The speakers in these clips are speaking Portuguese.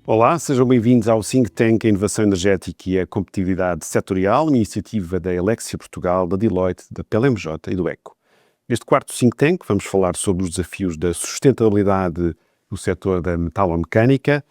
Olá, sejam bem-vindos ao Think Tank, a Inovação Energética e a Competitividade Setorial, iniciativa da Elexia Portugal, da Deloitte, da PLMJ e do ECO. Neste quarto Think Tank vamos falar sobre os desafios da sustentabilidade do setor da metalomecânica,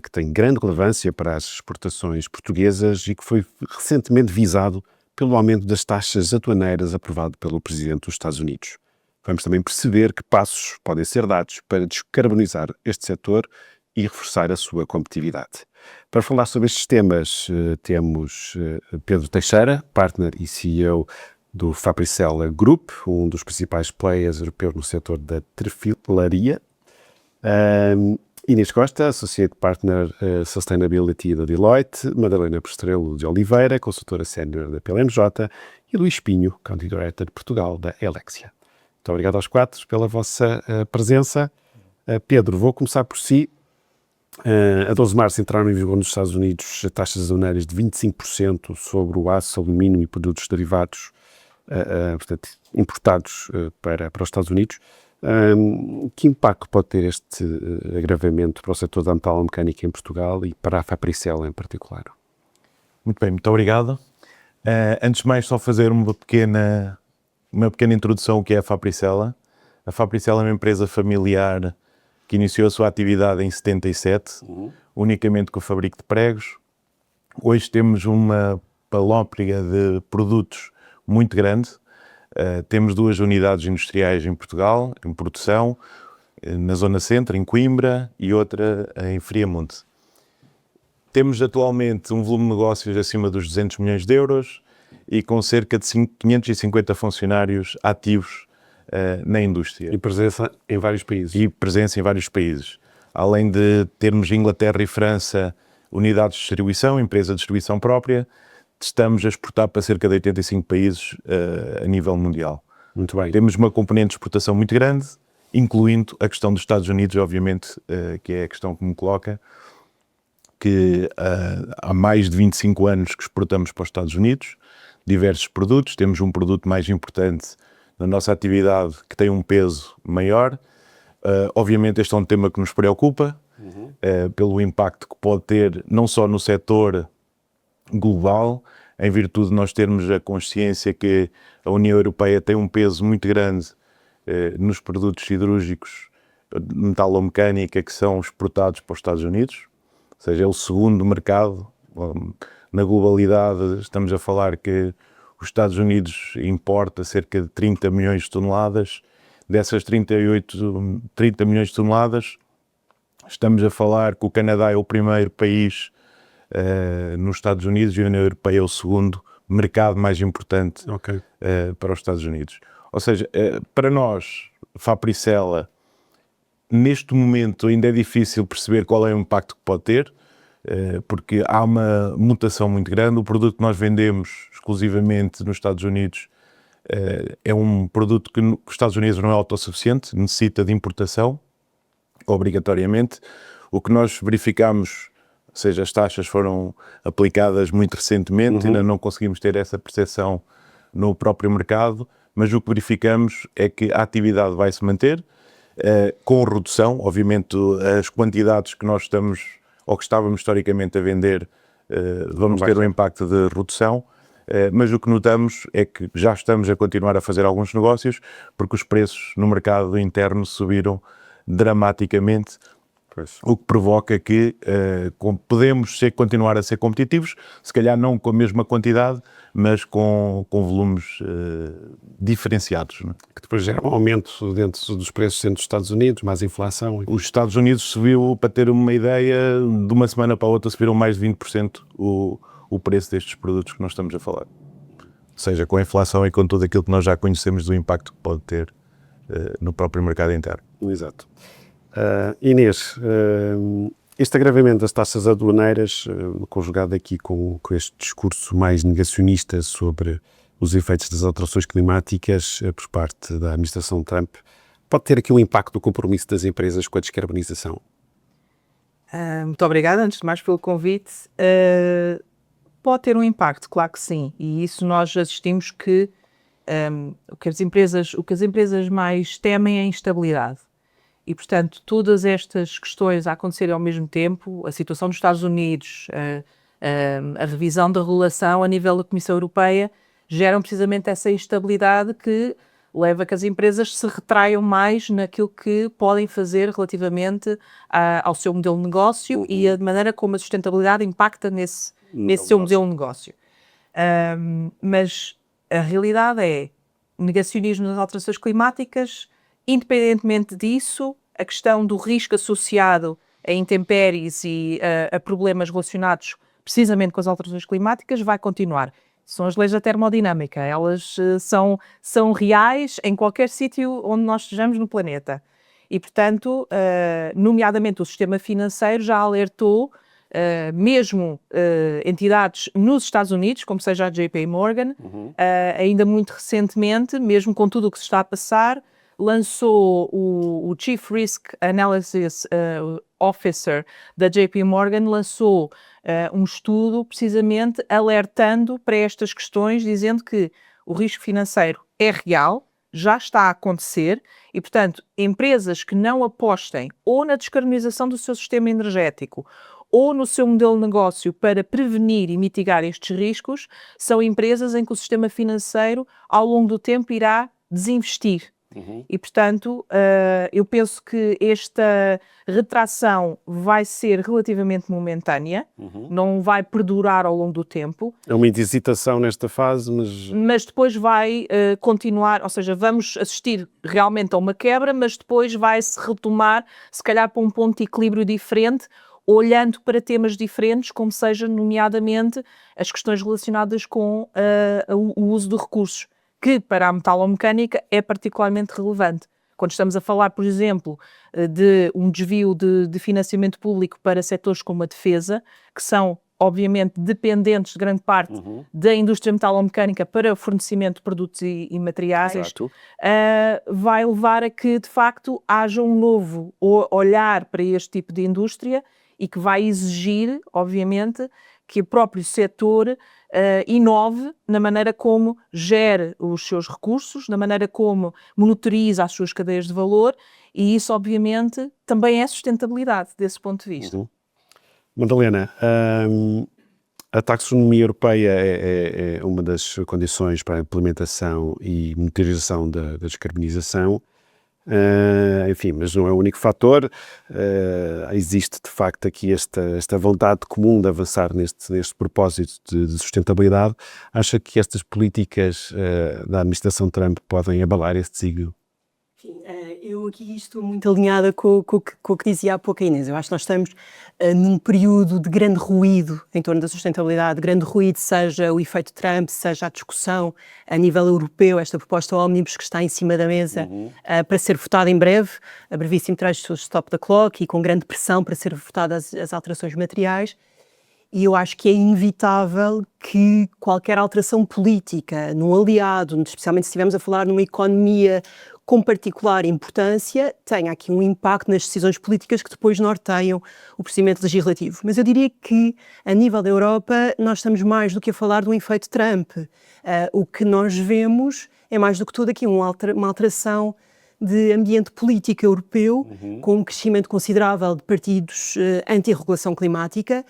que tem grande relevância para as exportações portuguesas e que foi recentemente visado pelo aumento das taxas aduaneiras aprovado pelo Presidente dos Estados Unidos. Vamos também perceber que passos podem ser dados para descarbonizar este setor e reforçar a sua competitividade. Para falar sobre estes temas, temos Pedro Teixeira, partner e CEO do Fabricela Group, um dos principais players europeus no setor da tefilaria. Inês Costa, Associate Partner Sustainability da Deloitte, Madalena Postrelo de Oliveira, consultora sénior da PLMJ, e Luís Pinho, Country Director de Portugal da Elexia. Muito obrigado aos quatro pela vossa presença. Pedro, vou começar por si. A 12 de março entraram em vigor nos Estados Unidos taxas aduaneiras de 25% sobre o aço, alumínio e produtos derivados, portanto, importados para os Estados Unidos. Que impacto pode ter este agravamento para o setor da metalomecânica em Portugal e para a Fabricela em particular? Muito bem, muito obrigado. Antes de mais, só fazer uma pequena introdução ao que é a Fabricela. A Fabricela é uma empresa familiar que iniciou a sua atividade em 77, unicamente com o fabrico de pregos. Hoje temos uma panóplia de produtos muito grande. Temos 2 unidades industriais em Portugal, em produção, na Zona Centro, em Coimbra, e outra em Friamonte. Temos atualmente um volume de negócios acima dos 200 milhões de euros e com cerca de 550 funcionários ativos na indústria. E presença em vários países. Além de termos Inglaterra e França unidades de distribuição, empresa de distribuição própria, estamos a exportar para cerca de 85 países a nível mundial. Muito bem. Temos uma componente de exportação muito grande, incluindo a questão dos Estados Unidos, obviamente, que é a questão que me coloca, que há mais de 25 anos que exportamos para os Estados Unidos, diversos produtos. Temos um produto mais importante na nossa atividade que tem um peso maior. Obviamente este é um tema que nos preocupa, pelo impacto que pode ter não só no setor global, em virtude de nós termos a consciência que a União Europeia tem um peso muito grande nos produtos siderúrgicos de metalomecânica que são exportados para os Estados Unidos, ou seja, é o segundo mercado. Na globalidade estamos a falar que os Estados Unidos importa cerca de 30 milhões de toneladas. Dessas 30 milhões de toneladas, estamos a falar que o Canadá é o primeiro país nos Estados Unidos e a União Europeia é o segundo mercado mais importante para os Estados Unidos. Ou seja, para nós, Fabricela, neste momento ainda é difícil perceber qual é o impacto que pode ter, porque há uma mutação muito grande. O produto que nós vendemos exclusivamente nos Estados Unidos é um produto que os Estados Unidos não é autossuficiente, necessita de importação, obrigatoriamente. O que nós verificamos, ou seja, as taxas foram aplicadas muito recentemente, ainda não conseguimos ter essa percepção no próprio mercado, mas o que verificamos é que a atividade vai se manter, com redução. Obviamente as quantidades que nós estamos, ou que estávamos historicamente a vender, vamos ter um impacto de redução, mas o que notamos é que já estamos a continuar a fazer alguns negócios, porque os preços no mercado interno subiram dramaticamente, o que provoca que podemos continuar a ser competitivos, se calhar não com a mesma quantidade, mas com volumes diferenciados. Não é? Que depois gera um aumento dentro dos preços dentro dos Estados Unidos, mais inflação. Os Estados Unidos subiu, para ter uma ideia, de uma semana para a outra subiram mais de 20% o preço destes produtos que nós estamos a falar. Ou seja, com a inflação e com tudo aquilo que nós já conhecemos do impacto que pode ter no próprio mercado interno. Exato. Inês, este agravamento das taxas aduaneiras, conjugado aqui com este discurso mais negacionista sobre os efeitos das alterações climáticas por parte da administração Trump, pode ter aqui um impacto no compromisso das empresas com a descarbonização? Muito obrigada, antes de mais, pelo convite. Pode ter um impacto, claro que sim, e isso nós assistimos que o que as empresas mais temem é a instabilidade. E, portanto, todas estas questões a acontecerem ao mesmo tempo, a situação dos Estados Unidos, a revisão da regulação a nível da Comissão Europeia, geram precisamente essa instabilidade que leva a que as empresas se retraiam mais naquilo que podem fazer relativamente ao seu modelo de negócio e a maneira como a sustentabilidade impacta nesse seu modelo de negócio. Mas a realidade é negacionismo nas alterações climáticas. Independentemente disso, a questão do risco associado a intempéries e a problemas relacionados precisamente com as alterações climáticas vai continuar. São as leis da termodinâmica, elas são reais em qualquer sítio onde nós estejamos no planeta. E, portanto, nomeadamente o sistema financeiro já alertou mesmo entidades nos Estados Unidos, como seja a JP Morgan, ainda muito recentemente, mesmo com tudo o que se está a passar, lançou o Chief Risk Analysis Officer da JP Morgan, lançou um estudo precisamente alertando para estas questões, dizendo que o risco financeiro é real, já está a acontecer e, portanto, empresas que não apostem ou na descarbonização do seu sistema energético ou no seu modelo de negócio para prevenir e mitigar estes riscos, são empresas em que o sistema financeiro, ao longo do tempo, irá desinvestir. E, portanto, eu penso que esta retração vai ser relativamente momentânea, não vai perdurar ao longo do tempo. É uma hesitação nesta fase, mas depois vai continuar, ou seja, vamos assistir realmente a uma quebra, mas depois vai-se retomar, se calhar para um ponto de equilíbrio diferente, olhando para temas diferentes, como seja, nomeadamente, as questões relacionadas com o uso de recursos, que para a metalomecânica é particularmente relevante. Quando estamos a falar, por exemplo, de um desvio de financiamento público para setores como a defesa, que são, obviamente, dependentes de grande parte da indústria metalomecânica para o fornecimento de produtos e materiais, vai levar a que, de facto, haja um novo olhar para este tipo de indústria e que vai exigir, obviamente, que o próprio setor inove na maneira como gere os seus recursos, na maneira como monitoriza as suas cadeias de valor, e isso, obviamente, também é sustentabilidade desse ponto de vista. Madalena, a taxonomia europeia é uma das condições para a implementação e monitorização da descarbonização. Enfim, mas não é o único fator. Existe de facto aqui esta vontade comum de avançar neste propósito de sustentabilidade. Acha que estas políticas da administração Trump podem abalar esse desígnio? Eu aqui estou muito alinhada com o que dizia há pouco a Inês. Eu acho que nós estamos num período de grande ruído em torno da sustentabilidade, grande ruído, seja o efeito Trump, seja a discussão a nível europeu, esta proposta ómnibus que está em cima da mesa para ser votada em breve, a brevíssimo trecho do Stop the Clock e com grande pressão para ser votadas as alterações materiais. E eu acho que é inevitável que qualquer alteração política num aliado, especialmente se estivermos a falar numa economia com particular importância, tenha aqui um impacto nas decisões políticas que depois norteiam o procedimento legislativo. Mas eu diria que, a nível da Europa, nós estamos mais do que a falar de um efeito Trump. O que nós vemos é mais do que tudo aqui uma alteração de ambiente político europeu, com um crescimento considerável de partidos anti-regulação climática,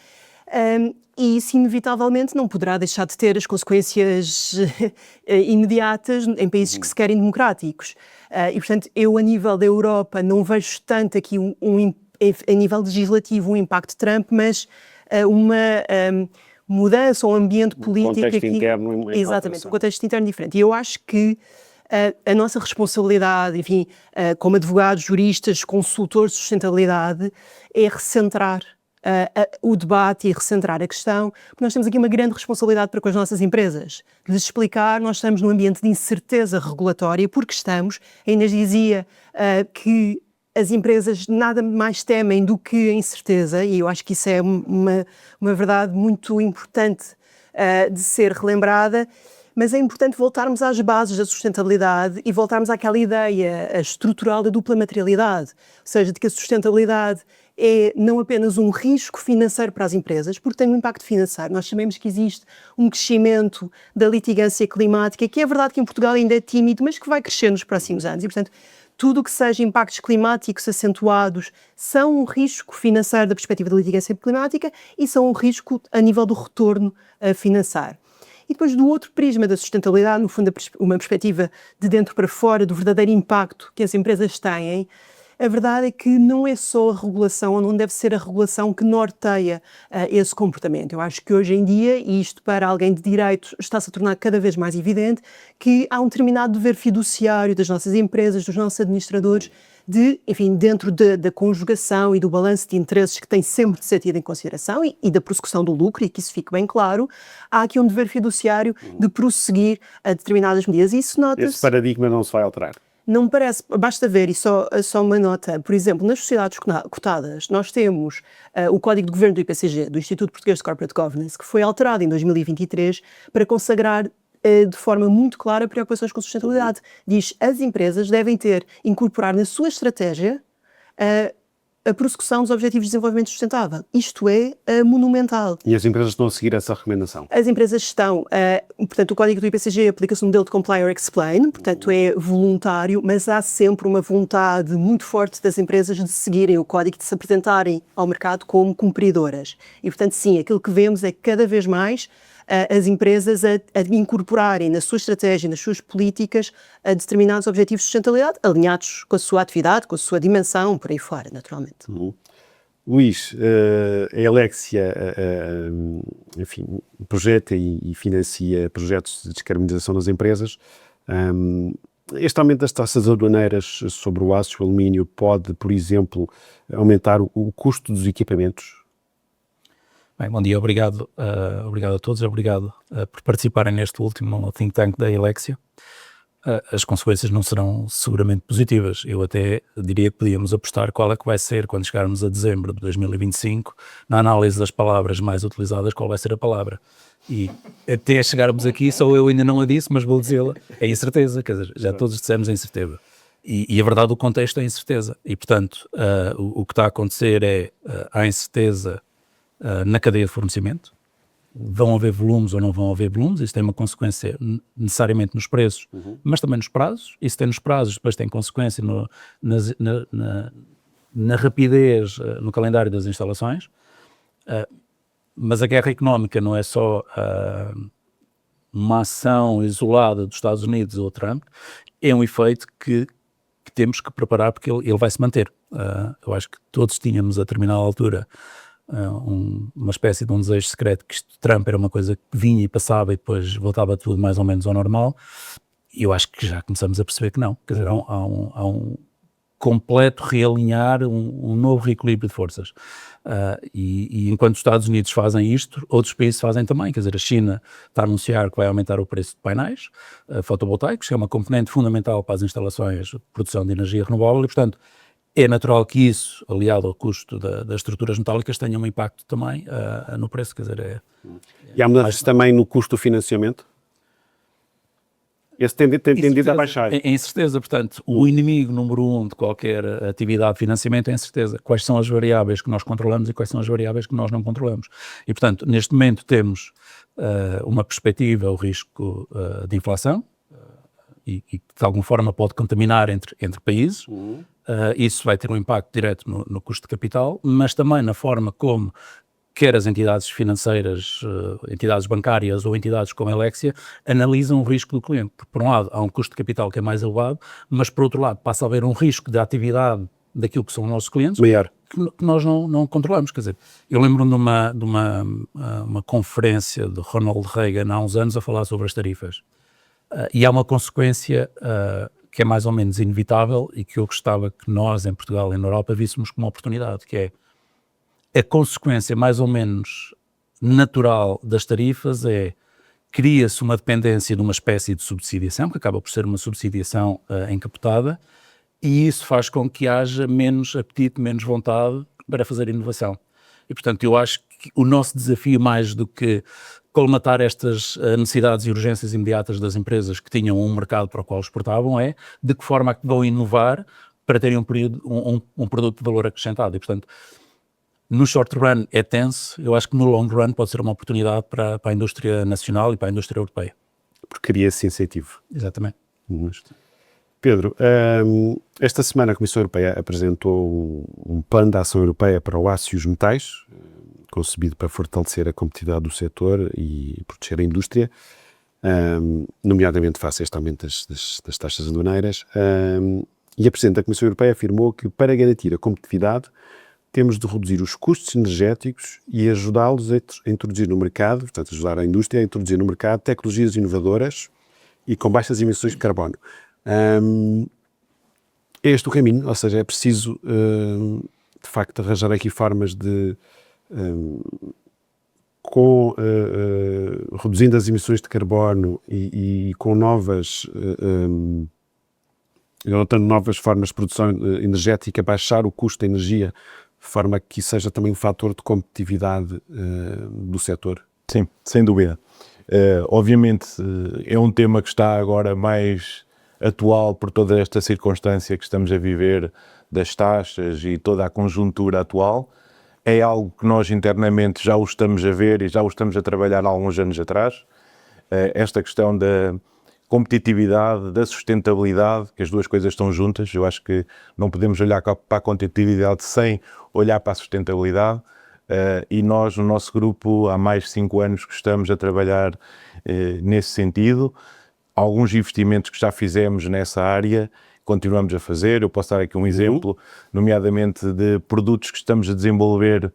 e isso inevitavelmente não poderá deixar de ter as consequências imediatas em países que se querem democráticos. E, portanto, eu a nível da Europa não vejo tanto aqui a nível legislativo um impacto de Trump, mas uma mudança ou um ambiente político contexto aqui, interno, exatamente, um contexto interno diferente. E eu acho que a nossa responsabilidade, enfim, como advogados, juristas, consultores de sustentabilidade, é recentrar o debate e recentrar a questão, porque nós temos aqui uma grande responsabilidade para com as nossas empresas. De lhes explicar, nós estamos num ambiente de incerteza regulatória, porque estamos, a Inês dizia que as empresas nada mais temem do que a incerteza, e eu acho que isso é uma verdade muito importante de ser relembrada, mas é importante voltarmos às bases da sustentabilidade e voltarmos àquela ideia estrutural da dupla materialidade, ou seja, de que a sustentabilidade é não apenas um risco financeiro para as empresas, porque tem um impacto financeiro. Nós sabemos que existe um crescimento da litigância climática, que é verdade que em Portugal ainda é tímido, mas que vai crescer nos próximos anos. E, portanto, tudo o que seja impactos climáticos acentuados são um risco financeiro da perspectiva da litigância climática e são um risco a nível do retorno financeiro. E depois, do outro prisma da sustentabilidade, no fundo, uma perspectiva de dentro para fora, do verdadeiro impacto que as empresas têm, a verdade é que não é só a regulação, ou não deve ser a regulação que norteia esse comportamento. Eu acho que hoje em dia, e isto para alguém de direito está-se a tornar cada vez mais evidente, que há um determinado dever fiduciário das nossas empresas, dos nossos administradores, enfim, dentro da conjugação e do balanço de interesses que tem sempre de ser tido em consideração e da prossecução do lucro, e que isso fique bem claro, há aqui um dever fiduciário de prosseguir a determinadas medidas. Isso nota-se. Esse paradigma não se vai alterar. Não me parece, basta ver, e só uma nota, por exemplo, nas sociedades cotadas, nós temos o Código de Governo do IPCG, do Instituto Português de Corporate Governance, que foi alterado em 2023 para consagrar de forma muito clara preocupações com sustentabilidade. Diz que as empresas devem incorporar na sua estratégia a prossecução dos Objetivos de Desenvolvimento Sustentável. Isto é monumental. E as empresas estão a seguir essa recomendação? As empresas estão, portanto, o código do IPCG aplica-se no modelo de Comply or Explain, portanto é voluntário, mas há sempre uma vontade muito forte das empresas de seguirem o código, de se apresentarem ao mercado como cumpridoras. E, portanto, sim, aquilo que vemos é que cada vez mais as empresas a incorporarem na sua estratégia, nas suas políticas, a determinados objetivos de sustentabilidade, alinhados com a sua atividade, com a sua dimensão, por aí fora, naturalmente. Luís, a Alexia, enfim, projeta e financia projetos de descarbonização das empresas. Este aumento das taxas aduaneiras sobre o aço e o alumínio pode, por exemplo, aumentar o custo dos equipamentos? Bem, bom dia, obrigado a todos, obrigado por participarem neste último think tank da Alexia. As consequências não serão seguramente positivas. Eu até diria que podíamos apostar qual é que vai ser, quando chegarmos a dezembro de 2025, na análise das palavras mais utilizadas, qual vai ser a palavra. E até chegarmos aqui, só eu ainda não a disse, mas vou dizê-la, é incerteza, quer dizer, já todos dissemos a incerteza. E a verdade do contexto é incerteza. E, portanto, o que está a acontecer é, há incerteza na cadeia de fornecimento. Vão haver volumes ou não vão haver volumes, isso tem uma consequência necessariamente nos preços, mas também nos prazos. Isso tem nos prazos, depois tem consequência na rapidez, no calendário das instalações. Mas a guerra económica não é só uma ação isolada dos Estados Unidos ou Trump, é um efeito que temos que preparar, porque ele vai se manter. Eu acho que todos tínhamos a determinada altura uma espécie de um desejo secreto que Trump era uma coisa que vinha e passava e depois voltava tudo mais ou menos ao normal, e eu acho que já começamos a perceber que não. Quer dizer, há um completo realinhar, um novo reequilíbrio de forças. E enquanto os Estados Unidos fazem isto, outros países fazem também. Quer dizer, a China está a anunciar que vai aumentar o preço de painéis fotovoltaicos, que é uma componente fundamental para as instalações de produção de energia renovável, e, portanto, é natural que isso, aliado ao custo das estruturas metálicas, tenha um impacto também no preço. Quer dizer, E há mudanças também no custo do financiamento? Esse tem tendido a baixar. É incerteza, portanto, o inimigo número 1 de qualquer atividade de financiamento é a incerteza. Quais são as variáveis que nós controlamos e quais são as variáveis que nós não controlamos. E, portanto, neste momento temos uma perspectiva, o risco de inflação, e que de alguma forma pode contaminar entre países. Isso vai ter um impacto direto no custo de capital, mas também na forma como quer as entidades financeiras, entidades bancárias ou entidades como a Alexia, analisam o risco do cliente. Porque, por um lado, há um custo de capital que é mais elevado, mas por outro lado passa a haver um risco de atividade daquilo que são os nossos clientes, maior, que nós não controlamos. Quer dizer, eu lembro-me de uma conferência de Ronald Reagan há uns anos a falar sobre as tarifas. E há uma consequência que é mais ou menos inevitável e que eu gostava que nós, em Portugal e na Europa, víssemos como uma oportunidade, que é a consequência mais ou menos natural das tarifas cria-se uma dependência de uma espécie de subsidiação, que acaba por ser uma subsidiação encapotada, e isso faz com que haja menos apetite, menos vontade para fazer inovação. E, portanto, eu acho que o nosso desafio, mais do que colmatar estas necessidades e urgências imediatas das empresas que tinham um mercado para o qual exportavam, é de que forma é que vão inovar para terem um produto de valor acrescentado. E, portanto, no short run é tenso, eu acho que no long run pode ser uma oportunidade para a indústria nacional e para a indústria europeia. Porque cria esse incentivo. Exatamente. Pedro, esta semana a Comissão Europeia apresentou um plano de ação europeia para o aço e os metais, concebido para fortalecer a competitividade do setor e proteger a indústria, nomeadamente face a este aumento das taxas aduaneiras. E a Presidente da Comissão Europeia afirmou que, para garantir a competitividade, temos de reduzir os custos energéticos e ajudá-los a introduzir no mercado, portanto, ajudar a indústria a introduzir no mercado tecnologias inovadoras e com baixas emissões de carbono. É este o caminho, ou seja, é preciso, de facto, arranjar aqui formas de, reduzindo as emissões de carbono e com novas formas de produção energética, baixar o custo da energia, de forma que seja também um fator de competitividade do setor. Sim, sem dúvida. Obviamente é um tema que está agora mais atual por toda esta circunstância que estamos a viver das taxas e toda a conjuntura atual. É algo que nós internamente já o estamos a ver e já o estamos a trabalhar há alguns anos atrás. Esta questão da competitividade, da sustentabilidade, que as duas coisas estão juntas. Eu acho que não podemos olhar para a competitividade sem olhar para a sustentabilidade. E nós, no nosso grupo, há mais de 5 anos que estamos a trabalhar nesse sentido. Alguns investimentos que já fizemos nessa área, continuamos a fazer. Eu posso dar aqui um exemplo, nomeadamente de produtos que estamos a desenvolver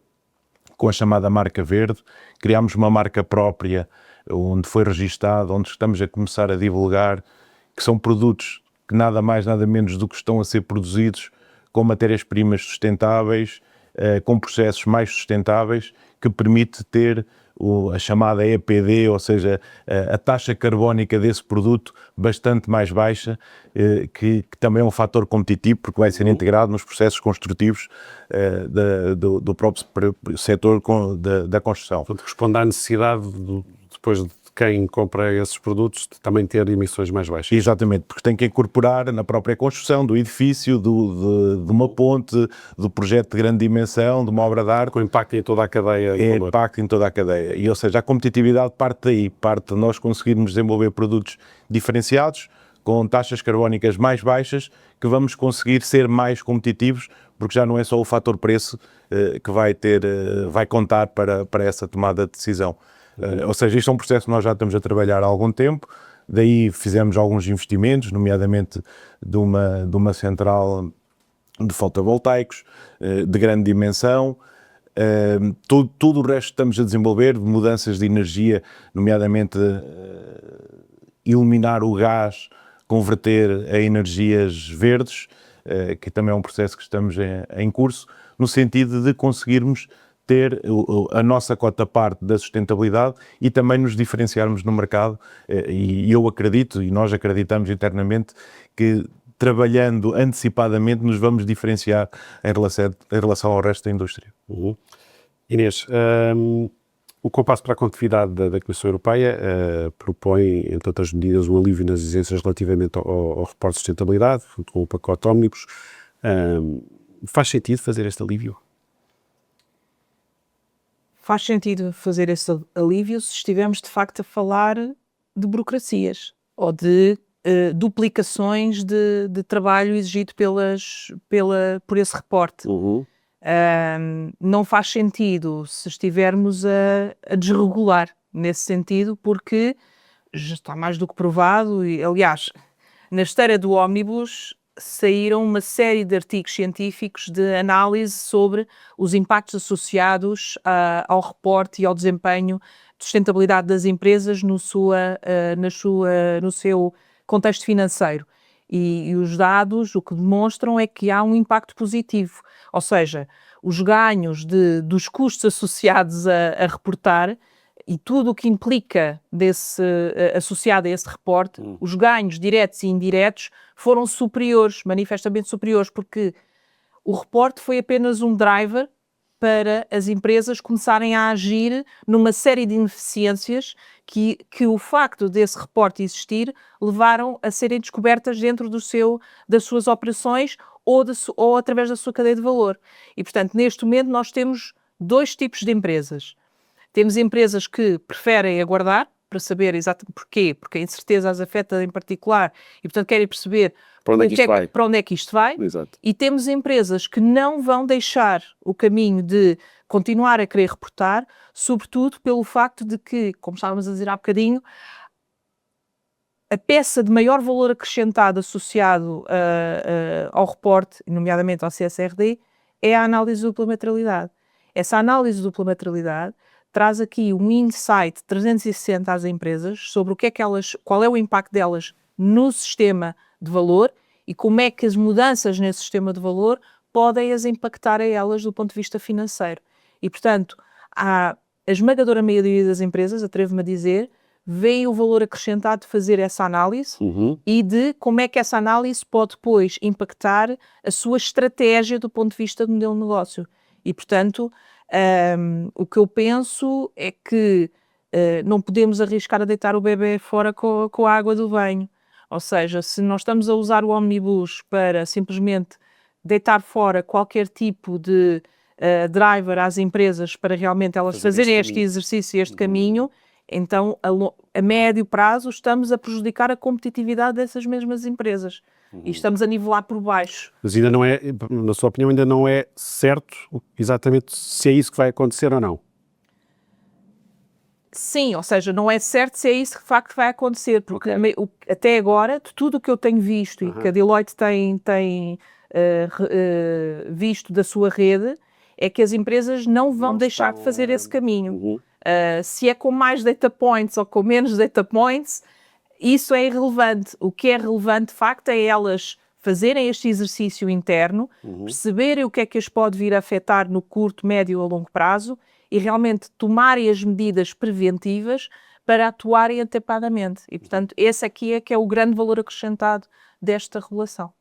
com a chamada marca verde. Criámos uma marca própria, onde foi registado, onde estamos a começar a divulgar, que são produtos que nada mais, nada menos do que estão a ser produzidos com matérias-primas sustentáveis, com processos mais sustentáveis, que permite ter a chamada EPD, ou seja, a taxa carbónica desse produto bastante mais baixa, que também é um fator competitivo, porque vai ser integrado nos processos construtivos do próprio setor da construção. Portanto, responde à necessidade, depois de quem compra esses produtos, de também ter emissões mais baixas. Exatamente, porque tem que incorporar na própria construção do edifício, de uma ponte, do projeto de grande dimensão, de uma obra de arte. Com impacto em toda a cadeia. Impacto em toda a cadeia. E, ou seja, a competitividade parte daí, parte de nós conseguirmos desenvolver produtos diferenciados, com taxas carbónicas mais baixas, que vamos conseguir ser mais competitivos, porque já não é só o fator preço que vai contar para essa tomada de decisão. Ou seja, isto é um processo que nós já estamos a trabalhar há algum tempo, daí fizemos alguns investimentos, nomeadamente de uma central de fotovoltaicos de grande dimensão. Tudo o resto estamos a desenvolver, mudanças de energia, nomeadamente eliminar o gás, converter a energias verdes, que também é um processo que estamos em curso, no sentido de conseguirmos ter a nossa cota-parte da sustentabilidade e também nos diferenciarmos no mercado. E eu acredito, e nós acreditamos internamente, que trabalhando antecipadamente nos vamos diferenciar em relação ao resto da indústria. Inês, o Compasso para a Competitividade da Comissão Europeia propõe, entre outras medidas, um alívio nas exigências relativamente ao reporte de sustentabilidade, com o pacote Ómnibus. Faz sentido fazer este alívio? Faz sentido fazer esse alívio se estivermos de facto a falar de burocracias ou de duplicações de trabalho exigido por esse reporte. Não faz sentido se estivermos a desregular nesse sentido, porque já está mais do que provado, e aliás, na esteira do Ómnibus saíram uma série de artigos científicos de análise sobre os impactos associados ao reporte e ao desempenho de sustentabilidade das empresas no seu contexto financeiro. E os dados o que demonstram é que há um impacto positivo, ou seja, os ganhos dos custos associados a reportar e tudo o que implica associado a esse reporte, os ganhos diretos e indiretos foram superiores, manifestamente superiores, porque o reporte foi apenas um driver para as empresas começarem a agir numa série de ineficiências que o facto desse reporte existir levaram a serem descobertas dentro das suas operações ou através da sua cadeia de valor. E, portanto, neste momento nós temos dois tipos de empresas. Temos empresas que preferem aguardar para saber exatamente porquê, porque a incerteza as afeta em particular e, portanto, querem perceber Para onde é que isto vai? para onde é que isto vai. Exato. E temos empresas que não vão deixar o caminho de continuar a querer reportar, sobretudo pelo facto de que, como estávamos a dizer há bocadinho, a peça de maior valor acrescentado associado ao reporte, nomeadamente ao CSRD, é a análise de dupla materialidade. Essa análise de dupla materialidade traz aqui um insight 360 às empresas sobre o que é que qual é o impacto delas no sistema de valor e como é que as mudanças nesse sistema de valor podem as impactar a elas do ponto de vista financeiro. E, portanto, a esmagadora maioria das empresas, atrevo-me a dizer, veem o valor acrescentado de fazer essa análise e de como é que essa análise pode depois impactar a sua estratégia do ponto de vista do modelo de negócio. E, portanto, o que eu penso é que não podemos arriscar a deitar o bebê fora com a água do banho. Ou seja, se nós estamos a usar o Omnibus para simplesmente deitar fora qualquer tipo de driver às empresas para realmente elas fazerem este exercício e este caminho, então a médio prazo estamos a prejudicar a competitividade dessas mesmas empresas. E estamos a nivelar por baixo. Mas ainda não é, na sua opinião, ainda não é certo exatamente se é isso que vai acontecer ou não. Sim, ou seja, não é certo se é isso que de facto vai acontecer, porque até agora, de tudo o que eu tenho visto e que a Deloitte tem visto da sua rede, é que as empresas não vão deixar de fazer esse caminho. Se é com mais data points ou com menos data points, isso é irrelevante. O que é relevante, de facto, é elas fazerem este exercício interno, perceberem o que é que as pode vir a afetar no curto, médio ou longo prazo e realmente tomarem as medidas preventivas para atuarem antecipadamente. E, portanto, esse aqui é que é o grande valor acrescentado desta regulação.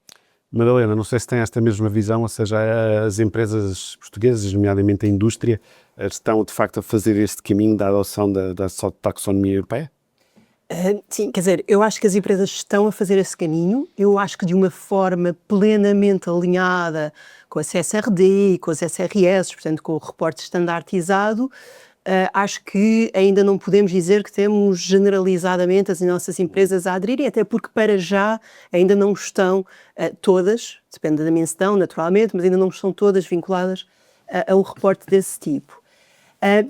Madalena, não sei se tem esta mesma visão, ou seja, as empresas portuguesas, nomeadamente a indústria, estão de facto a fazer este caminho da adoção da taxonomia europeia? Sim, quer dizer, eu acho que as empresas estão a fazer esse caminho, eu acho que de uma forma plenamente alinhada com a CSRD e com as SRS, portanto com o reporte standardizado, acho que ainda não podemos dizer que temos generalizadamente as nossas empresas a aderirem, até porque para já ainda não estão todas, depende da dimensão naturalmente, mas ainda não estão todas vinculadas a um reporte desse tipo.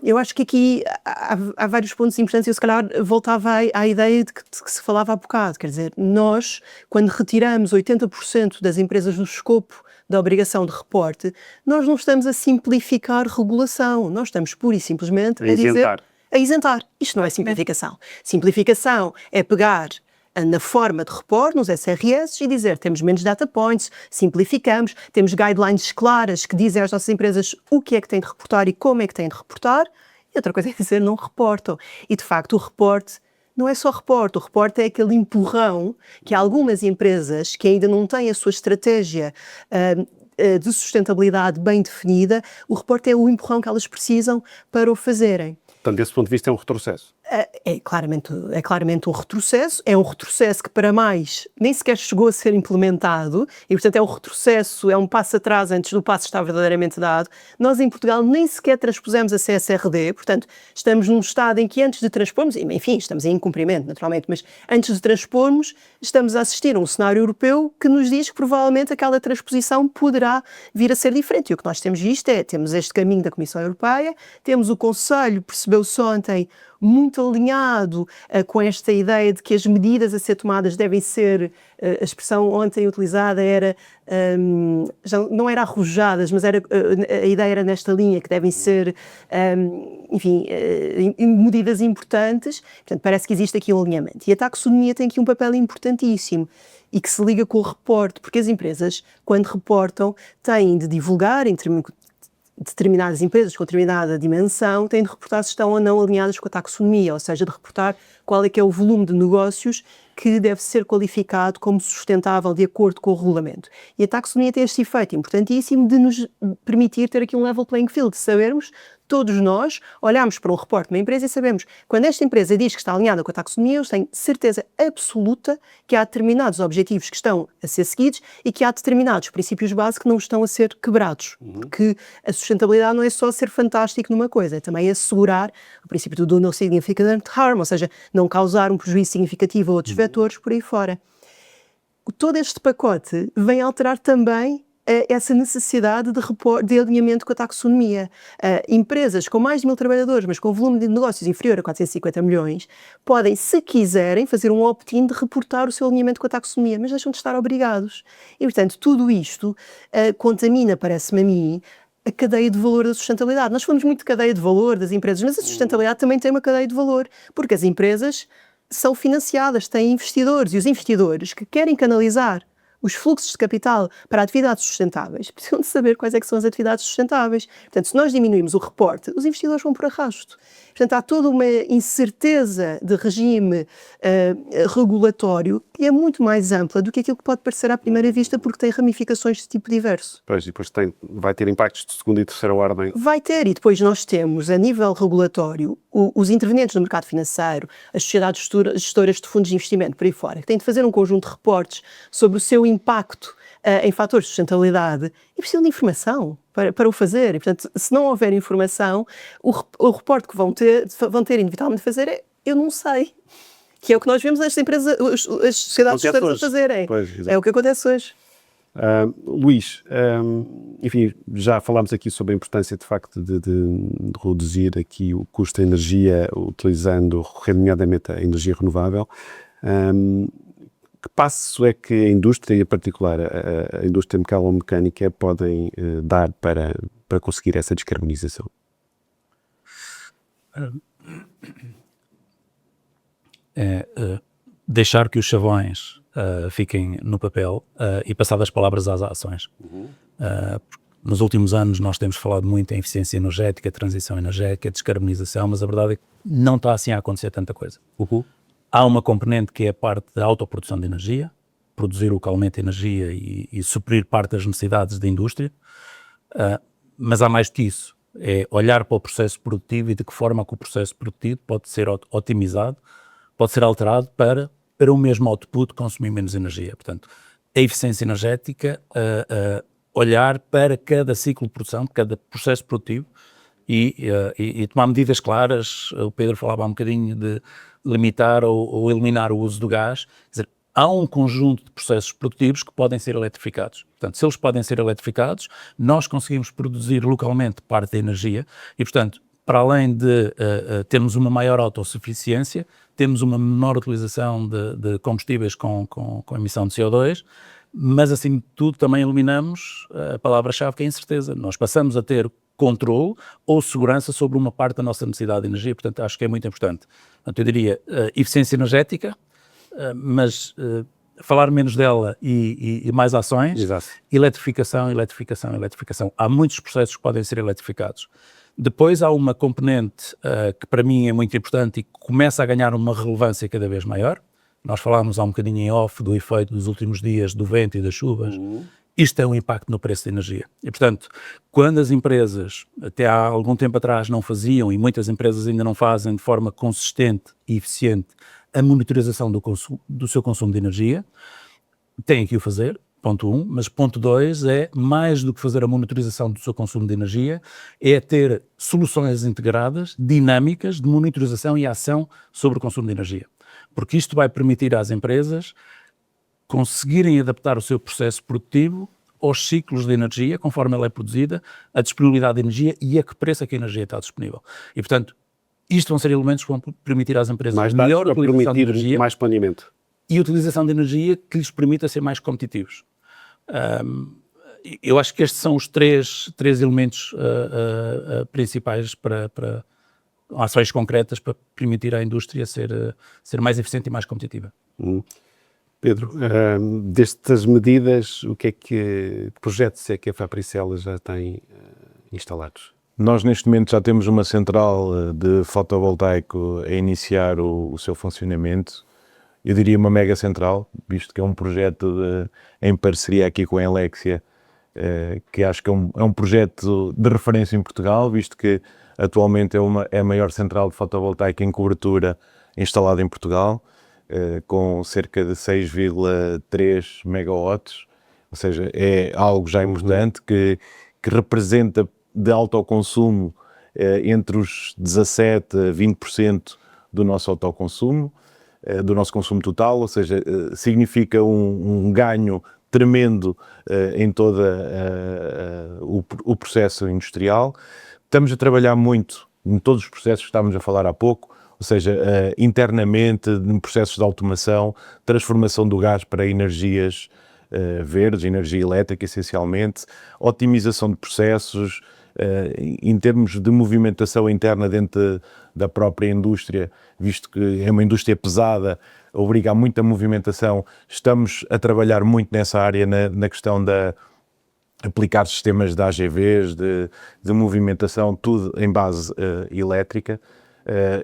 Eu acho que aqui há vários pontos importantes. Eu se calhar voltava à ideia de que se falava há bocado, quer dizer, nós quando retiramos 80% das empresas do escopo da obrigação de reporte, nós não estamos a simplificar regulação, nós estamos pura e simplesmente a isentar. Isto não é simplificação. Simplificação é pegar na forma de reporte, nos SRS, e dizer temos menos data points, simplificamos, temos guidelines claras que dizem às nossas empresas o que é que têm de reportar e como é que têm de reportar, e outra coisa é dizer não reportam. E de facto o reporte não é só reporte, o reporte é aquele empurrão que algumas empresas que ainda não têm a sua estratégia de sustentabilidade bem definida, o reporte é o empurrão que elas precisam para o fazerem. Portanto, desse ponto de vista é um retrocesso. É claramente um retrocesso, é um retrocesso que para mais nem sequer chegou a ser implementado e, portanto, é um retrocesso, é um passo atrás antes do passo estar verdadeiramente dado. Nós em Portugal nem sequer transpusemos a CSRD, portanto, estamos num estado em que antes de transpormos, enfim, estamos em incumprimento naturalmente, mas antes de transpormos, estamos a assistir a um cenário europeu que nos diz que provavelmente aquela transposição poderá vir a ser diferente. E o que nós temos visto temos este caminho da Comissão Europeia, temos o Conselho, percebeu-se ontem, muito alinhado com esta ideia de que as medidas a ser tomadas devem ser, a expressão ontem utilizada era, já não era arrojadas, mas era, a ideia era nesta linha, que devem ser, medidas importantes. Portanto, parece que existe aqui um alinhamento. E a taxonomia tem aqui um papel importantíssimo e que se liga com o reporte, porque as empresas, quando reportam, têm de divulgar determinadas empresas com determinada dimensão têm de reportar se estão ou não alinhadas com a taxonomia, ou seja, de reportar qual é que é o volume de negócios que deve ser qualificado como sustentável de acordo com o regulamento. E a taxonomia tem este efeito importantíssimo de nos permitir ter aqui um level playing field, de sabermos, todos nós olhamos para um reporte de uma empresa e sabemos, quando esta empresa diz que está alinhada com a taxonomia, eu tenho certeza absoluta que há determinados objetivos que estão a ser seguidos e que há determinados princípios básicos que não estão a ser quebrados. Porque a sustentabilidade não é só ser fantástico numa coisa, é também assegurar o princípio do no significant harm, ou seja, não causar um prejuízo significativo a outros vetores por aí fora. Todo este pacote vem alterar também essa necessidade de alinhamento com a taxonomia. Empresas com mais de 1000 trabalhadores, mas com volume de negócios inferior a 450 milhões, podem, se quiserem, fazer um opt-in de reportar o seu alinhamento com a taxonomia, mas deixam de estar obrigados. E, portanto, tudo isto contamina, parece-me a mim, a cadeia de valor da sustentabilidade. Nós falamos muito de cadeia de valor das empresas, mas a sustentabilidade também tem uma cadeia de valor, porque as empresas são financiadas, têm investidores, e os investidores que querem canalizar os fluxos de capital para atividades sustentáveis precisam de saber quais é que são as atividades sustentáveis. Portanto, se nós diminuímos o reporte, os investidores vão por arrasto. Portanto, há toda uma incerteza de regime regulatório que é muito mais ampla do que aquilo que pode parecer à primeira vista, porque tem ramificações de tipo diverso. Pois, e depois vai ter impactos de segunda e terceira ordem. Vai ter, e depois nós temos, a nível regulatório, os intervenientes no mercado financeiro, as sociedades gestoras de fundos de investimento por aí fora, que têm de fazer um conjunto de reportes sobre o seu impacto em fatores de sustentabilidade e precisam de informação para o fazer. E, portanto, se não houver informação, o reporte que vão ter inevitavelmente de fazer é eu não sei. Que é o que nós vemos as empresas, as sociedades gestoras a fazerem. Pois, é o que acontece hoje. Luís, enfim, já falámos aqui sobre a importância de facto de reduzir aqui o custo da energia utilizando, nomeadamente, a energia renovável. Que passo é que a indústria, e em particular a indústria metalomecânica, podem dar para conseguir essa descarbonização? Deixar que os chavões fiquem no papel e passar das palavras às ações. Nos últimos anos nós temos falado muito em eficiência energética, transição energética, descarbonização, mas a verdade é que não está assim a acontecer tanta coisa. Há uma componente que é a parte da autoprodução de energia, produzir localmente energia e suprir parte das necessidades da indústria, mas há mais que isso, é olhar para o processo produtivo e de que forma que o processo produtivo pode ser otimizado, pode ser alterado para o mesmo output consumir menos energia. Portanto, a eficiência energética, olhar para cada ciclo de produção, cada processo produtivo e tomar medidas claras. O Pedro falava há um bocadinho de limitar ou eliminar o uso do gás. Quer dizer, há um conjunto de processos produtivos que podem ser eletrificados. Portanto, se eles podem ser eletrificados, nós conseguimos produzir localmente parte da energia e, portanto, para além de termos uma maior autossuficiência, temos uma menor utilização de combustíveis com emissão de CO2, mas, acima de tudo, também eliminamos a palavra-chave que é incerteza. Nós passamos a ter controle ou segurança sobre uma parte da nossa necessidade de energia, portanto, acho que é muito importante. Portanto, eu diria eficiência energética, mas falar menos dela e mais ações. Exato. Eletrificação. Há muitos processos que podem ser eletrificados. Depois há uma componente que para mim é muito importante e que começa a ganhar uma relevância cada vez maior. Nós falámos há um bocadinho em off do efeito dos últimos dias do vento e das chuvas. Isto é um impacto no preço da energia. E, portanto, quando as empresas, até há algum tempo atrás, não faziam, e muitas empresas ainda não fazem de forma consistente e eficiente, a monitorização do seu consumo de energia, têm que o fazer, ponto 1, mas ponto 2 é, mais do que fazer a monitorização do seu consumo de energia, é ter soluções integradas, dinâmicas, de monitorização e ação sobre o consumo de energia. Porque isto vai permitir às empresas conseguirem adaptar o seu processo produtivo aos ciclos de energia, conforme ela é produzida, a disponibilidade de energia e a que preço é que a energia está disponível. E, portanto, isto vão ser elementos que vão permitir às empresas Mais melhor dados para utilização de permitir energia mais planeamento. e utilização de energia que lhes permita ser mais competitivos. Eu acho que estes são os três elementos principais para ações concretas para permitir à indústria ser mais eficiente e mais competitiva. Pedro, destas medidas, que projetos é que a Fabricela já tem instalados? Nós, neste momento, já temos uma central de fotovoltaico a iniciar o seu funcionamento eu diria uma mega central, visto que é um projeto em parceria aqui com a Elexia, que acho que é um projeto de referência em Portugal, visto que atualmente é a maior central de fotovoltaica em cobertura instalada em Portugal, com cerca de 6,3 megawatts, ou seja, é algo já importante que representa de autoconsumo entre os 17% a 20% do nosso autoconsumo, do nosso consumo total, ou seja, significa um ganho tremendo em todo o processo industrial. Estamos a trabalhar muito em todos os processos que estávamos a falar há pouco, ou seja, internamente, em processos de automação, transformação do gás para energias verdes, energia elétrica essencialmente, otimização de processos, em termos de movimentação interna dentro da própria indústria, visto que é uma indústria pesada, obriga a muita movimentação. Estamos a trabalhar muito nessa área, na questão de aplicar sistemas de AGVs, de movimentação, tudo em base elétrica.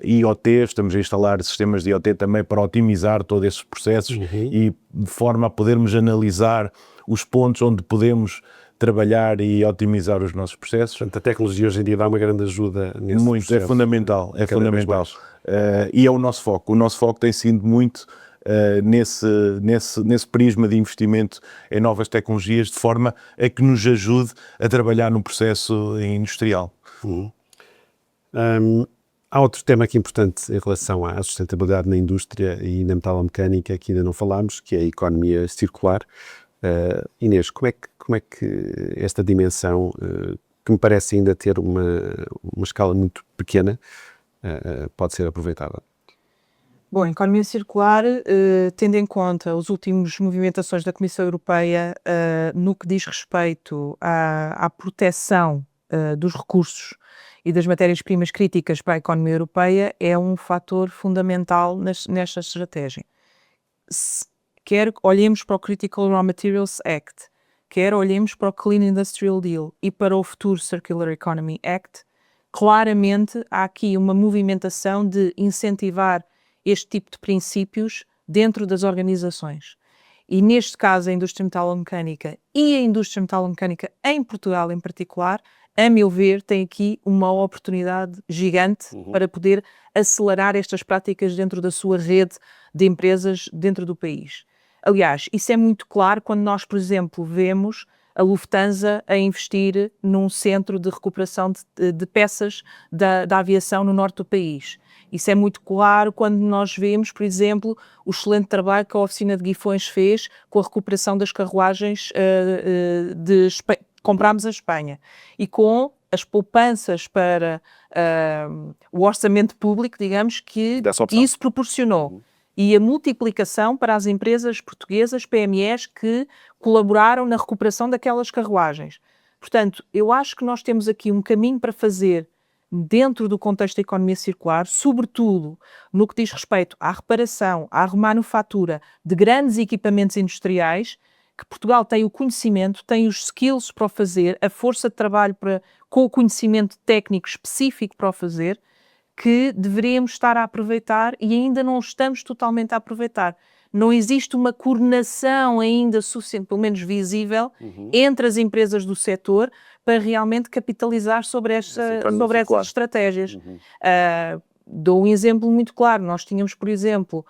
IoT, estamos a instalar sistemas de IoT também para otimizar todos esses processos e de forma a podermos analisar os pontos onde podemos trabalhar e otimizar os nossos processos. Portanto, a tecnologia hoje em dia dá uma grande ajuda nesse Muito, processo. é fundamental, é Cada vez fundamental. mais. E é o nosso foco. O nosso foco tem sido muito nesse prisma de investimento em novas tecnologias, de forma a que nos ajude a trabalhar no processo industrial. Há outro tema aqui importante em relação à sustentabilidade na indústria e na metalomecânica que ainda não falámos, que é a economia circular. Inês, como é que esta dimensão, que me parece ainda ter uma escala muito pequena, pode ser aproveitada? Bom, a economia circular, tendo em conta as últimas movimentações da Comissão Europeia no que diz respeito à proteção dos recursos e das matérias-primas críticas para a economia europeia, é um fator fundamental nesta estratégia. Quer olhemos para o Critical Raw Materials Act, quer olhemos para o Clean Industrial Deal e para o futuro Circular Economy Act, claramente há aqui uma movimentação de incentivar este tipo de princípios dentro das organizações. E neste caso a indústria metalomecânica e a indústria metalomecânica em Portugal em particular, a meu ver, tem aqui uma oportunidade gigante para poder acelerar estas práticas dentro da sua rede de empresas dentro do país. Aliás, isso é muito claro quando nós, por exemplo, vemos a Lufthansa a investir num centro de recuperação de peças da aviação no norte do país. Isso é muito claro quando nós vemos, por exemplo, o excelente trabalho que a oficina de Guifões fez com a recuperação das carruagens que comprámos a Espanha e com as poupanças para o orçamento público, digamos, que isso proporcionou. E a multiplicação para as empresas portuguesas, PMEs, que colaboraram na recuperação daquelas carruagens. Portanto, eu acho que nós temos aqui um caminho para fazer dentro do contexto da economia circular, sobretudo no que diz respeito à reparação, à remanufatura de grandes equipamentos industriais, que Portugal tem o conhecimento, tem os skills para o fazer, a força de trabalho com o conhecimento técnico específico para o fazer, que deveríamos estar a aproveitar e ainda não estamos totalmente a aproveitar. Não existe uma coordenação ainda suficiente, pelo menos visível, entre as empresas do setor para realmente capitalizar sobre essas estratégias. Dou um exemplo muito claro. Nós tínhamos, por exemplo,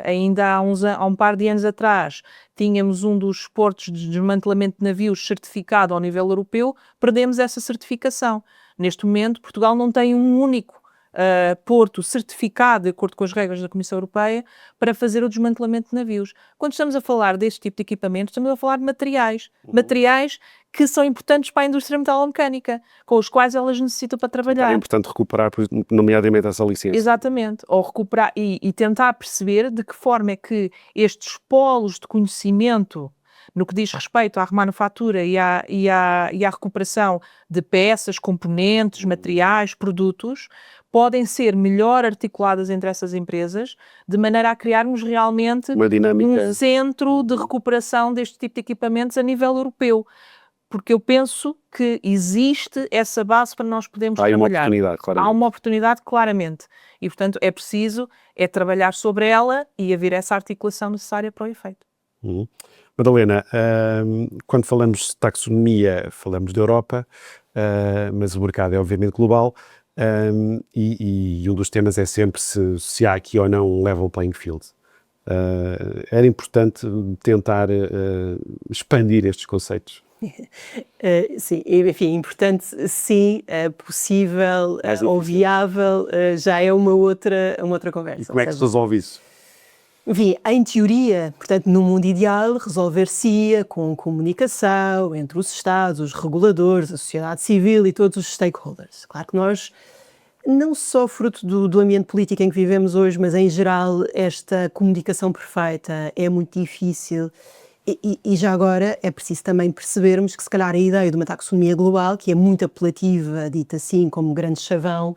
ainda há um par de anos atrás, tínhamos um dos portos de desmantelamento de navios certificado ao nível europeu, perdemos essa certificação. Neste momento, Portugal não tem um único porto certificado de acordo com as regras da Comissão Europeia para fazer o desmantelamento de navios. Quando estamos a falar deste tipo de equipamentos, estamos a falar de materiais. Materiais que são importantes para a indústria metalomecânica, com os quais elas necessitam para trabalhar. É importante recuperar, nomeadamente, essa licença. Exatamente. Ou recuperar e tentar perceber de que forma é que estes polos de conhecimento no que diz respeito à remanufatura e à recuperação de peças, componentes, materiais, produtos, podem ser melhor articuladas entre essas empresas, de maneira a criarmos realmente uma dinâmica, um centro de recuperação deste tipo de equipamentos a nível europeu. porque eu penso que existe essa base para nós podermos Há aí uma trabalhar. oportunidade, Há claramente. uma oportunidade, claramente. E, portanto, é preciso trabalhar sobre ela e haver essa articulação necessária para o efeito. Uhum. Madalena, quando falamos de taxonomia, falamos da Europa, mas o mercado é obviamente global, e um dos temas é sempre se há aqui ou não um level playing field. Era importante tentar expandir estes conceitos. Sim, enfim, importante, sim, possível Mais ou difícil. viável, já é uma outra conversa. E como é que Ou se seja, resolve isso? enfim, em teoria, portanto, no mundo ideal, resolver-se-ia com comunicação entre os Estados, os reguladores, a sociedade civil e todos os stakeholders. Claro que nós, não só fruto do ambiente político em que vivemos hoje, mas em geral, esta comunicação perfeita é muito difícil. E já agora é preciso também percebermos que, se calhar, a ideia de uma taxonomia global, que é muito apelativa, dita assim como grande chavão,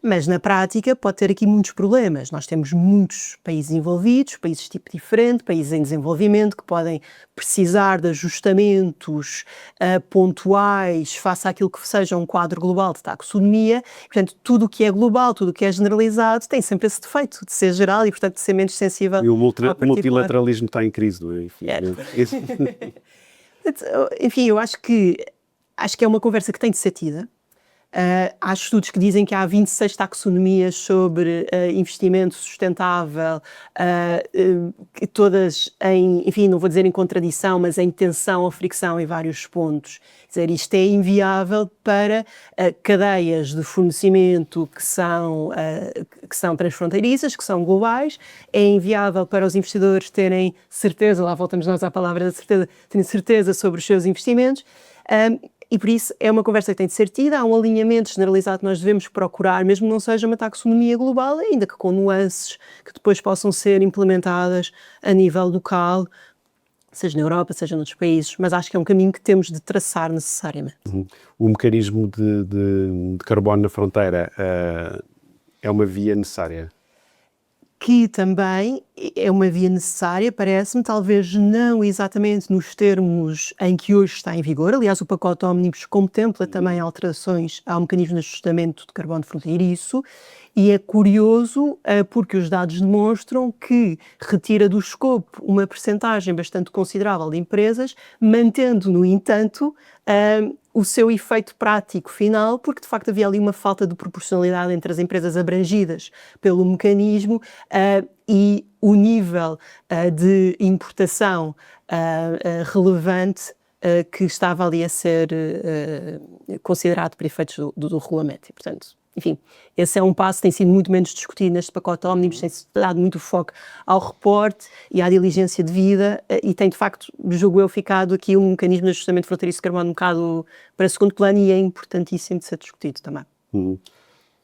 mas na prática pode ter aqui muitos problemas. Nós temos muitos países envolvidos, países de tipo diferente, países em desenvolvimento, que podem precisar de ajustamentos pontuais face àquilo que seja um quadro global de taxonomia. Portanto, tudo o que é global, tudo o que é generalizado, tem sempre esse defeito de ser geral e, portanto, de ser menos sensível E o ao particular. multilateralismo está em crise, não é? Enfim, É. isso. Enfim, eu acho que é uma conversa que tem de ser tida. Há estudos que dizem que há 26 taxonomias sobre investimento sustentável, que todas enfim, não vou dizer em contradição, mas em tensão ou fricção em vários pontos. Quer dizer, isto é inviável para cadeias de fornecimento que são transfronteiriças, que são globais, é inviável para os investidores terem certeza, lá voltamos nós à palavra da certeza, terem certeza sobre os seus investimentos. E por isso é uma conversa que tem de ser tida, há um alinhamento generalizado que nós devemos procurar, mesmo que não seja uma taxonomia global, ainda que com nuances que depois possam ser implementadas a nível local, seja na Europa, seja noutros países, mas acho que é um caminho que temos de traçar necessariamente. O mecanismo de carbono na fronteira é uma via necessária. Que também é uma via necessária, parece-me, talvez não exatamente nos termos em que hoje está em vigor. Aliás, o pacote Omnibus contempla também alterações ao mecanismo de ajustamento de carbono fronteiriço, e é curioso porque os dados demonstram que retira do escopo uma percentagem bastante considerável de empresas, mantendo, no entanto, o seu efeito prático final, porque de facto havia ali uma falta de proporcionalidade entre as empresas abrangidas pelo mecanismo e o nível de importação relevante que estava ali a ser considerado para efeitos do regulamento. E, portanto, enfim, esse é um passo que tem sido muito menos discutido neste pacote Omnibus, tem-se dado muito foco ao reporte e à diligência devida e tem, de facto, julgo eu, ficado aqui um mecanismo de ajustamento fronteiriço de carbono um bocado para segundo plano e é importantíssimo de ser discutido também.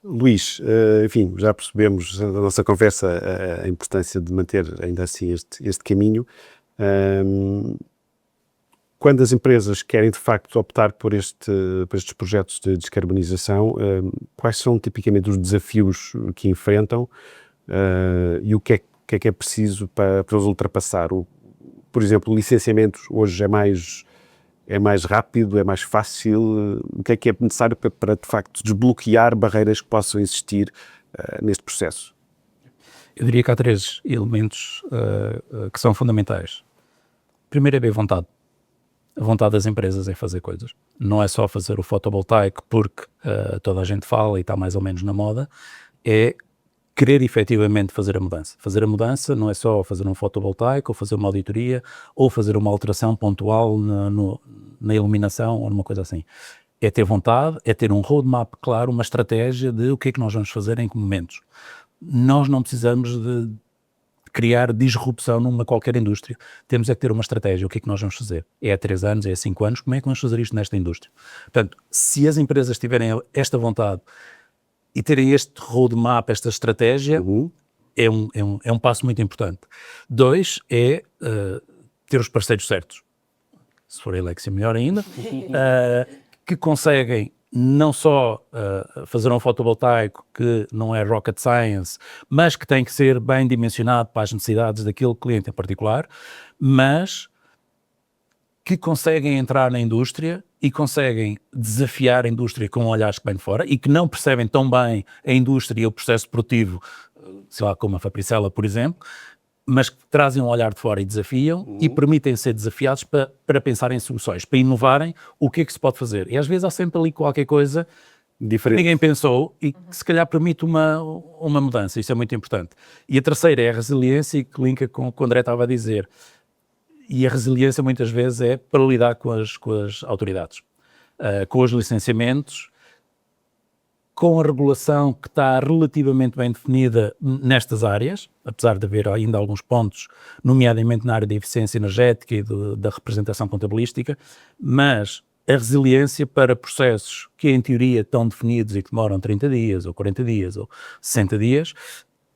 Luís, enfim, já percebemos da nossa conversa a importância de manter ainda assim este caminho. Quando as empresas querem de facto optar por estes projetos de descarbonização, quais são tipicamente os desafios que enfrentam e o que é preciso para os ultrapassar? Por exemplo, o licenciamento hoje é mais rápido, é mais fácil? O que é necessário para de facto desbloquear barreiras que possam existir neste processo? Eu diria que há 3 elementos que são fundamentais. Primeiro é bem vontade. A vontade das empresas é fazer coisas. Não é só fazer o fotovoltaico porque toda a gente fala e está mais ou menos na moda, é querer efetivamente fazer a mudança. Fazer a mudança não é só fazer um fotovoltaico ou fazer uma auditoria ou fazer uma alteração pontual na iluminação ou numa coisa assim. É ter vontade, é ter um roadmap claro, uma estratégia de o que é que nós vamos fazer em que momentos. Nós não precisamos de criar disrupção numa qualquer indústria. Temos é que ter uma estratégia. O que é que nós vamos fazer? É há 3 anos, é há 5 anos? Como é que vamos fazer isto nesta indústria? Portanto, se as empresas tiverem esta vontade e terem este roadmap, esta estratégia, é um passo muito importante. 2 é ter os parceiros certos. Se for a Elexia, melhor ainda. Que conseguem não só fazer um fotovoltaico que não é rocket science, mas que tem que ser bem dimensionado para as necessidades daquele cliente em particular, mas que conseguem entrar na indústria e conseguem desafiar a indústria com olhares que vêm de fora e que não percebem tão bem a indústria e o processo produtivo, sei lá, como a Fabricela, por exemplo, mas que trazem um olhar de fora e desafiam e permitem ser desafiados para pensar em soluções, para inovarem o que é que se pode fazer. E às vezes há sempre ali qualquer coisa que Diferente. ninguém pensou e que se calhar permite uma mudança. Isso é muito importante. E a terceira é a resiliência, e que linka com o que o André estava a dizer. E a resiliência muitas vezes é para lidar com as autoridades, com os licenciamentos, com a regulação que está relativamente bem definida nestas áreas, apesar de haver ainda alguns pontos, nomeadamente na área da eficiência energética e da representação contabilística, mas a resiliência para processos que em teoria estão definidos e que demoram 30 dias, ou 40 dias, ou 60 dias,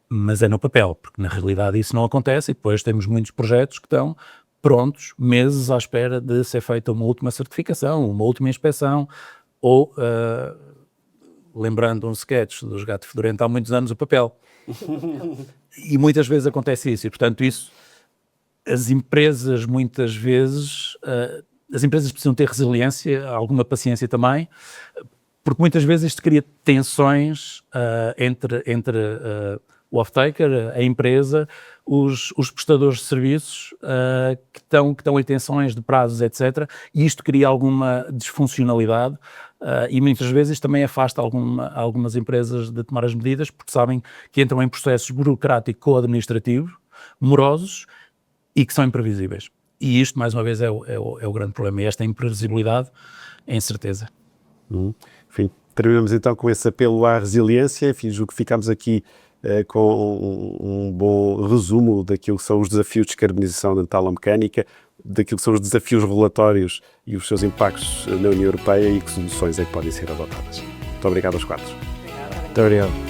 mas é no papel, porque na realidade isso não acontece e depois temos muitos projetos que estão prontos, meses à espera de ser feita uma última certificação, uma última inspeção, ou, lembrando um sketch dos Gato Fedorento, há muitos anos o papel. E muitas vezes acontece isso, e portanto isso, as empresas muitas vezes, as empresas precisam ter resiliência, alguma paciência também, porque muitas vezes isto cria tensões entre o off-taker, a empresa, os prestadores de serviços que estão em tensões de prazos, etc. E isto cria alguma disfuncionalidade e muitas vezes isto também afasta algumas empresas de tomar as medidas porque sabem que entram em processos burocráticos ou administrativos, morosos e que são imprevisíveis. E isto, mais uma vez, é o grande problema. E esta imprevisibilidade é a incerteza. Enfim, terminamos então com esse apelo à resiliência. Enfim, julgo que ficamos aqui com um bom resumo daquilo que são os desafios de descarbonização da metalomecânica, daquilo que são os desafios regulatórios e os seus impactos na União Europeia e que soluções é que podem ser adotadas. Muito obrigado aos quatro. Muito obrigado.